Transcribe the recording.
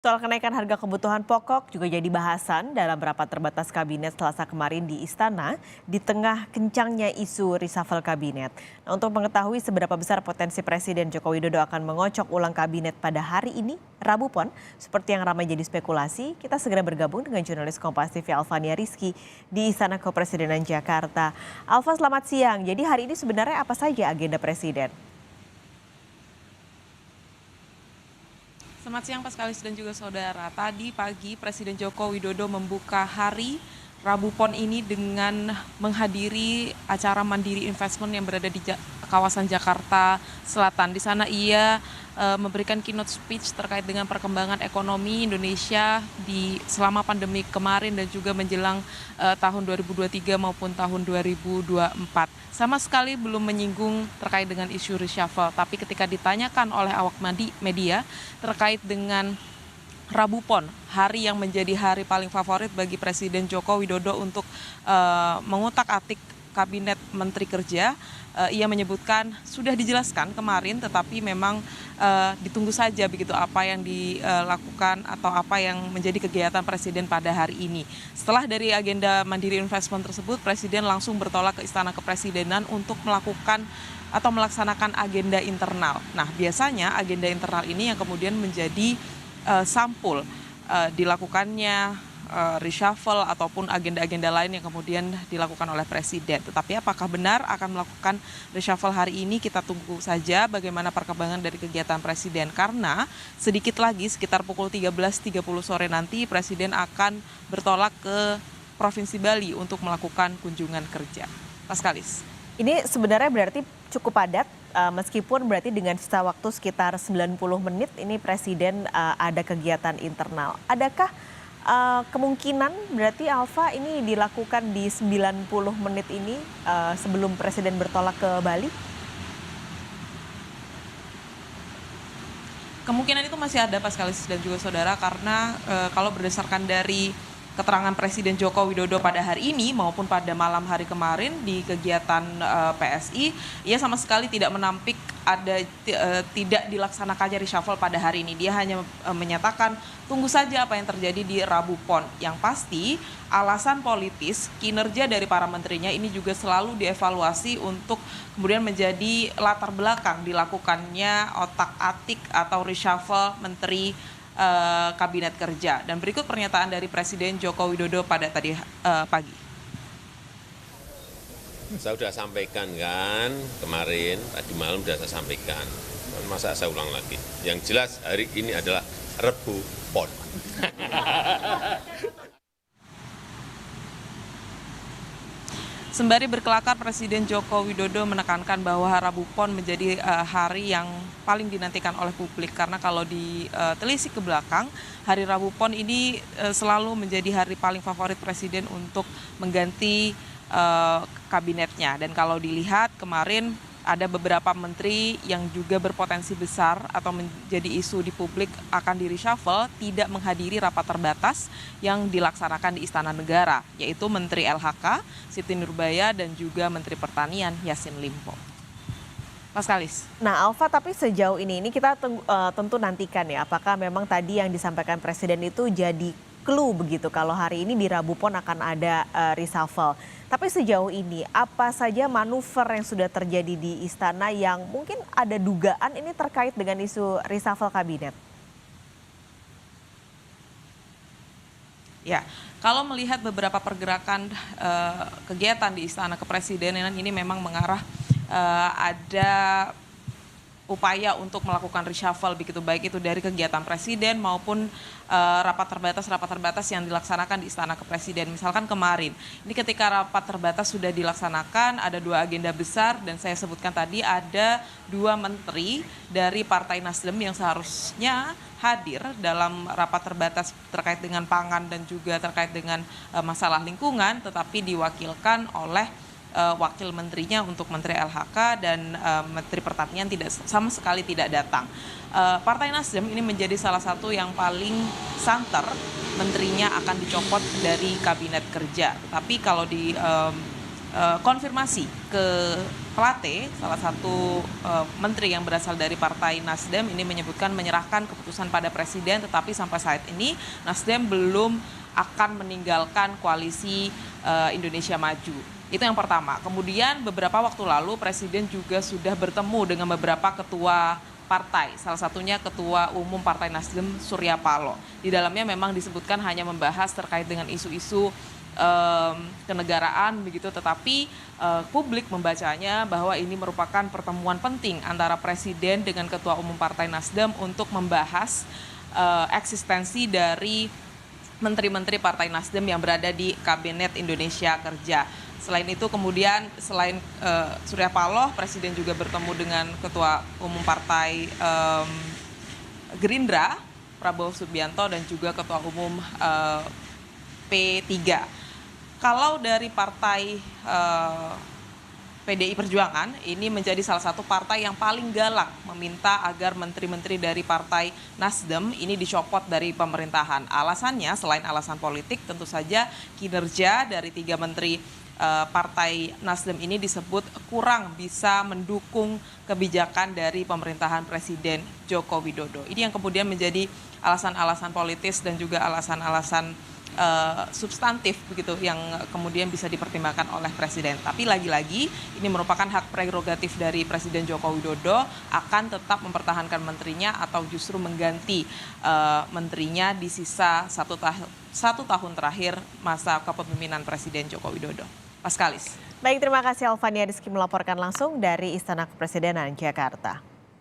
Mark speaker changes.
Speaker 1: Soal kenaikan harga kebutuhan pokok juga jadi bahasan dalam rapat terbatas kabinet Selasa kemarin di Istana di tengah kencangnya isu reshuffle kabinet. Nah, untuk mengetahui seberapa besar potensi Presiden Joko Widodo akan mengocok ulang kabinet pada hari ini, Rabu Pon, seperti yang ramai jadi spekulasi, kita segera bergabung dengan jurnalis Kompas TV Alfania Rizky di Istana Kepresidenan Jakarta. Alfa, selamat siang. Jadi hari ini sebenarnya apa saja agenda Presiden?
Speaker 2: Selamat siang Pak Skalis dan juga saudara. Tadi pagi Presiden Joko Widodo membuka hari Rabu Pon ini dengan menghadiri acara Mandiri Investment yang berada di kawasan Jakarta Selatan. Di sana ia memberikan keynote speech terkait dengan perkembangan ekonomi Indonesia selama pandemi kemarin dan juga menjelang tahun 2023 maupun tahun 2024. Sama sekali belum menyinggung terkait dengan isu reshuffle, tapi ketika ditanyakan oleh awak media terkait dengan Rabu Pon, hari yang menjadi hari paling favorit bagi Presiden Joko Widodo untuk mengutak-atik Kabinet Menteri Kerja, ia menyebutkan sudah dijelaskan kemarin, tetapi memang ditunggu saja begitu apa yang dilakukan atau apa yang menjadi kegiatan Presiden pada hari ini. Setelah dari agenda Mandiri Investment tersebut, Presiden langsung bertolak ke Istana Kepresidenan untuk melakukan atau melaksanakan agenda internal. Nah, biasanya agenda internal ini yang kemudian menjadi sampul dilakukannya reshuffle ataupun agenda-agenda lain yang kemudian dilakukan oleh Presiden. Tetapi apakah benar akan melakukan reshuffle hari ini, kita tunggu saja bagaimana perkembangan dari kegiatan Presiden. Karena sedikit lagi sekitar pukul 13.30 sore nanti Presiden akan bertolak ke Provinsi Bali untuk melakukan kunjungan kerja. Pak Skalis.
Speaker 1: Ini sebenarnya berarti cukup padat, meskipun berarti dengan sisa waktu sekitar 90 menit ini Presiden ada kegiatan internal. Adakah kemungkinan berarti Alfa ini dilakukan di 90 menit ini sebelum Presiden bertolak ke Bali?
Speaker 2: Kemungkinan itu masih ada Pak Skalis dan juga saudara, karena kalau berdasarkan dari keterangan Presiden Joko Widodo pada hari ini maupun pada malam hari kemarin di kegiatan PSI, ia sama sekali tidak menampik tidak dilaksanakannya reshuffle pada hari ini. Dia hanya menyatakan tunggu saja apa yang terjadi di Rabu Pon. Yang pasti alasan politis kinerja dari para menterinya ini juga selalu dievaluasi untuk kemudian menjadi latar belakang dilakukannya otak-atik atau reshuffle menteri Kabinet Kerja. Dan berikut pernyataan dari Presiden Joko Widodo pada tadi pagi.
Speaker 3: Saya sudah sampaikan kan kemarin, tadi malam sudah saya sampaikan. Masa saya ulang lagi. Yang jelas hari ini adalah Rabu Pon.
Speaker 2: Sembari berkelakar, Presiden Joko Widodo menekankan bahwa Rabu Pon menjadi hari yang paling dinantikan oleh publik. Karena kalau ditelisik ke belakang, hari Rabu Pon ini selalu menjadi hari paling favorit Presiden untuk mengganti kabinetnya. Dan kalau dilihat kemarin ada beberapa menteri yang juga berpotensi besar atau menjadi isu di publik akan di reshuffle tidak menghadiri rapat terbatas yang dilaksanakan di Istana Negara, yaitu Menteri LHK Siti Nurbaya dan juga Menteri Pertanian Yassin Limpo. Mas Kalis.
Speaker 1: Nah Alfa, tapi sejauh ini kita tentu nantikan ya apakah memang tadi yang disampaikan Presiden itu jadi clue begitu kalau hari ini di Rabu Pon akan ada reshuffle. Tapi sejauh ini apa saja manuver yang sudah terjadi di istana yang mungkin ada dugaan ini terkait dengan isu reshuffle kabinet?
Speaker 2: Ya, kalau melihat beberapa pergerakan kegiatan di Istana Kepresidenan ini memang mengarah ada upaya untuk melakukan reshuffle begitu, baik itu dari kegiatan Presiden maupun rapat terbatas yang dilaksanakan di Istana Kepresiden. Misalkan kemarin, ini ketika rapat terbatas sudah dilaksanakan, ada 2 agenda besar dan saya sebutkan tadi ada 2 menteri dari Partai Nasdem yang seharusnya hadir dalam rapat terbatas terkait dengan pangan dan juga terkait dengan masalah lingkungan, tetapi diwakilkan oleh wakil menterinya untuk Menteri LHK dan Menteri Pertanian sama sekali tidak datang. Partai Nasdem ini menjadi salah satu yang paling santer menterinya akan dicopot dari Kabinet Kerja. Tapi kalau konfirmasi ke Plate, salah satu menteri yang berasal dari Partai Nasdem ini menyebutkan menyerahkan keputusan pada Presiden, tetapi sampai saat ini Nasdem belum akan meninggalkan koalisi Indonesia Maju. Itu yang pertama. Kemudian beberapa waktu lalu Presiden juga sudah bertemu dengan beberapa ketua partai, salah satunya Ketua Umum Partai Nasdem Surya Paloh. Di dalamnya memang disebutkan hanya membahas terkait dengan isu-isu kenegaraan begitu, tetapi publik membacanya bahwa ini merupakan pertemuan penting antara Presiden dengan Ketua Umum Partai Nasdem untuk membahas eksistensi dari menteri-menteri Partai Nasdem yang berada di Kabinet Indonesia Kerja. Selain itu kemudian selain Surya Paloh, Presiden juga bertemu dengan Ketua Umum Partai Gerindra Prabowo Subianto dan juga Ketua Umum P3. Kalau dari partai PDI Perjuangan, ini menjadi salah satu partai yang paling galak meminta agar menteri-menteri dari Partai Nasdem ini dicopot dari pemerintahan. Alasannya selain alasan politik, tentu saja kinerja dari 3 menteri Partai Nasdem ini disebut kurang bisa mendukung kebijakan dari pemerintahan Presiden Joko Widodo. Ini yang kemudian menjadi alasan-alasan politis dan juga alasan-alasan substantif begitu yang kemudian bisa dipertimbangkan oleh Presiden. Tapi lagi-lagi ini merupakan hak prerogatif dari Presiden Joko Widodo akan tetap mempertahankan menterinya atau justru mengganti menterinya di sisa satu tahun terakhir masa kepemimpinan Presiden Joko Widodo. Paskalis.
Speaker 1: Baik, terima kasih Alvania Rizky melaporkan langsung dari Istana Kepresidenan Jakarta.